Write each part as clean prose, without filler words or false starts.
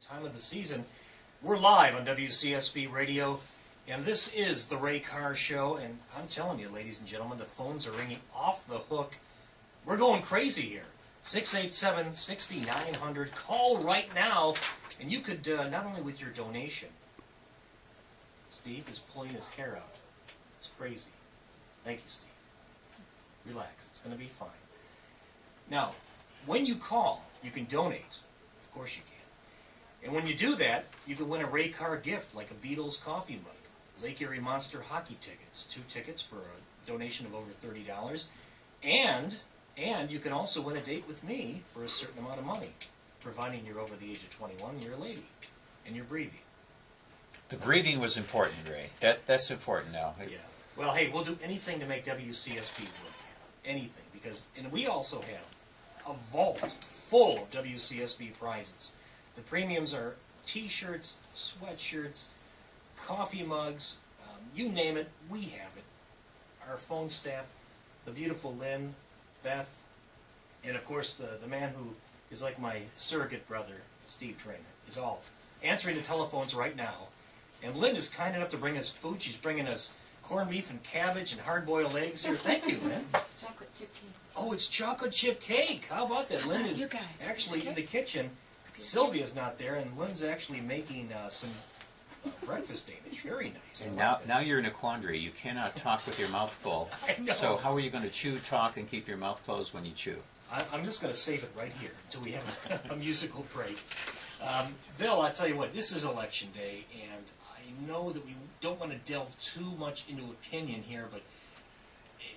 Time of the season. We're live on WCSB Radio, and this is the Ray Carr Show, and I'm telling you, ladies and gentlemen, the phones are ringing off the hook. We're going crazy here. 687-6900. Call right now, and you could, not only with your donation. Steve is pulling his hair out. It's crazy. Thank you, Steve. Relax. It's going to be fine. Now, when you call, you can donate. Of course you can. And when you do that, you can win a Ray Carr gift, like a Beatles coffee mug, Lake Erie Monster hockey tickets, 2 tickets for a donation of over $30, and you can also win a date with me for a certain amount of money, providing you're over the age of 21, and you're a lady, and you're breathing. The breathing was important, Ray. That's important now. Yeah. Well, hey, we'll do anything to make WCSB work. Anything, and we also have a vault full of WCSB prizes. The premiums are T-shirts, sweatshirts, coffee mugs, you name it, we have it. Our phone staff, the beautiful Lynn, Beth, and of course the man who is like my surrogate brother, Steve Trainer, is all answering the telephones right now. And Lynn is kind enough to bring us food. She's bringing us corned beef and cabbage and hard-boiled eggs here. Thank you, Lynn. Chocolate chip cake. Oh, it's chocolate chip cake. How about that? Lynn is actually in the kitchen. Sylvia's not there, and Lynn's actually making some breakfast Danish. Very nice. And now you're in a quandary. You cannot talk with your mouth full. I know. So how are you going to chew, talk, and keep your mouth closed when you chew? I'm just going to save it right here until we have a musical break. Bill, I tell you what, this is Election Day, and I know that we don't want to delve too much into opinion here, but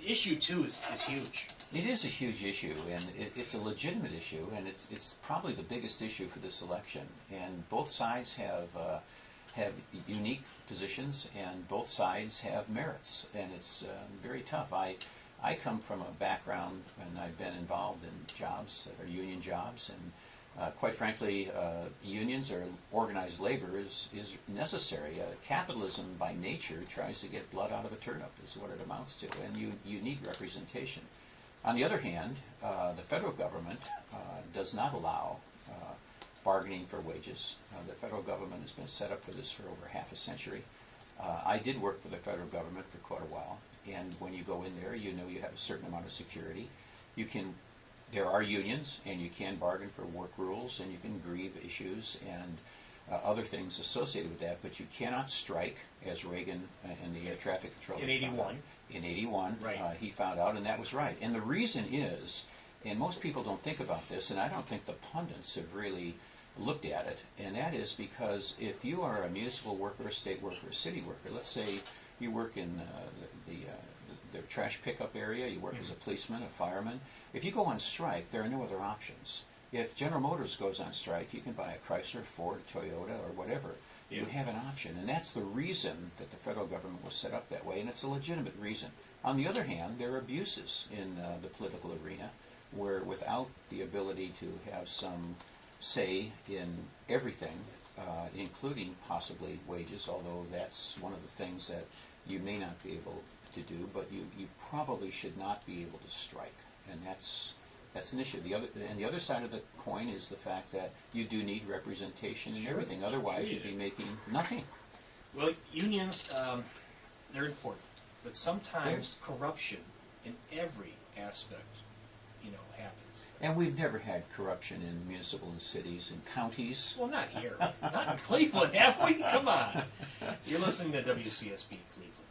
issue 2 is huge. It is a huge issue, and it's a legitimate issue, and it's probably the biggest issue for this election. And both sides have unique positions, and both sides have merits, and it's very tough. I come from a background, and I've been involved in jobs that are union jobs, and quite frankly, unions or organized labor is necessary. Capitalism by nature tries to get blood out of a turnip, is what it amounts to, and you need representation. On the other hand, the federal government does not allow bargaining for wages. The federal government has been set up for this for over half a century. I did work for the federal government for quite a while, and when you go in there, you know you have a certain amount of security. There are unions, and you can bargain for work rules, and you can grieve issues and other things associated with that, but you cannot strike, as Reagan and the air traffic controllers in 81. In 81, right. He found out, and that was right. And the reason is, and most people don't think about this, and I don't think the pundits have really looked at it, and that is because if you are a municipal worker, a state worker, a city worker, let's say you work in the trash pickup area, you work as a policeman, a fireman, if you go on strike, there are no other options. If General Motors goes on strike, you can buy a Chrysler, Ford, Toyota, or whatever. Yeah. You have an option, and that's the reason that the federal government was set up that way, and it's a legitimate reason. On the other hand, there are abuses in the political arena where without the ability to have some say in everything, including possibly wages, although that's one of the things that you may not be able to do, but you probably should not be able to strike, and that's an issue. The other side of the coin is the fact that you do need representation in everything. Otherwise, you'd be making nothing. Well, unions, they're important, but sometimes corruption in every aspect, happens. And we've never had corruption in municipal and cities and counties. Well, not here. Not in Cleveland, have we? Come on. You're listening to WCSB Cleveland.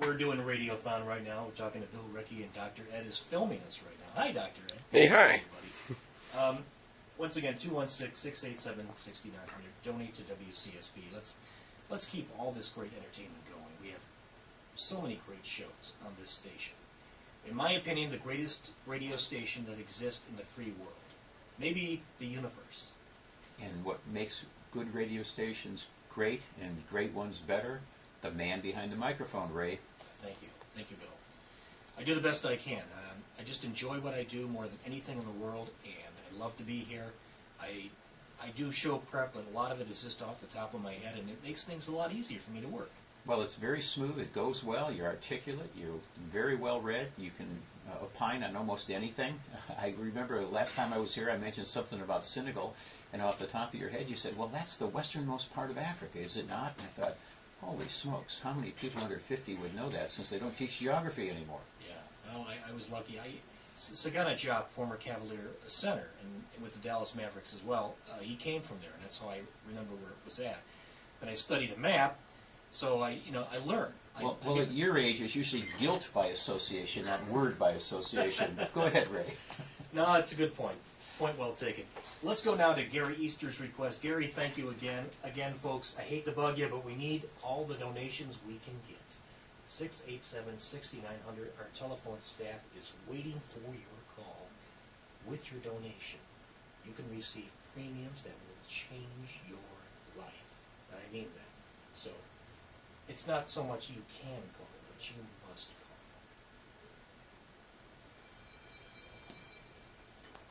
We're doing a radiothon right now. We're talking to Bill Rieke, and Dr. Ed is filming us right now. Hi, Dr. Ed. Hey, hi. Once again, 216-687-6900. Donate to WCSB. Let's keep all this great entertainment going. We have so many great shows on this station. In my opinion, the greatest radio station that exists in the free world. Maybe the universe. And what makes good radio stations great and great ones better? The man behind the microphone, Ray. Thank you. Thank you, Bill. I do the best I can. I just enjoy what I do more than anything in the world, and I love to be here. I do show prep, but a lot of it is just off the top of my head, and it makes things a lot easier for me to work. Well, it's very smooth. It goes well. You're articulate. You're very well read. You can opine on almost anything. I remember last time I was here, I mentioned something about Senegal, And off the top of your head, you said, well, that's the westernmost part of Africa, is it not? And I thought, holy smokes, how many people under 50 would know that since they don't teach geography anymore? Yeah, well, I was lucky. Sagana Job, former Cavalier center, and with the Dallas Mavericks as well, he came from there, and that's how I remember where it was at. And I studied a map, so I learned. Well, at your age, it's usually guilt by association, not word by association. Go ahead, Ray. No, that's a good point. Point well taken. Let's go now to Gary Easter's request. Gary, thank you again. Again, folks, I hate to bug you, but we need all the donations we can get. 687-6900. Our telephone staff is waiting for your call. With your donation, you can receive premiums that will change your life. I mean that. So, it's not so much you can go, but you must go.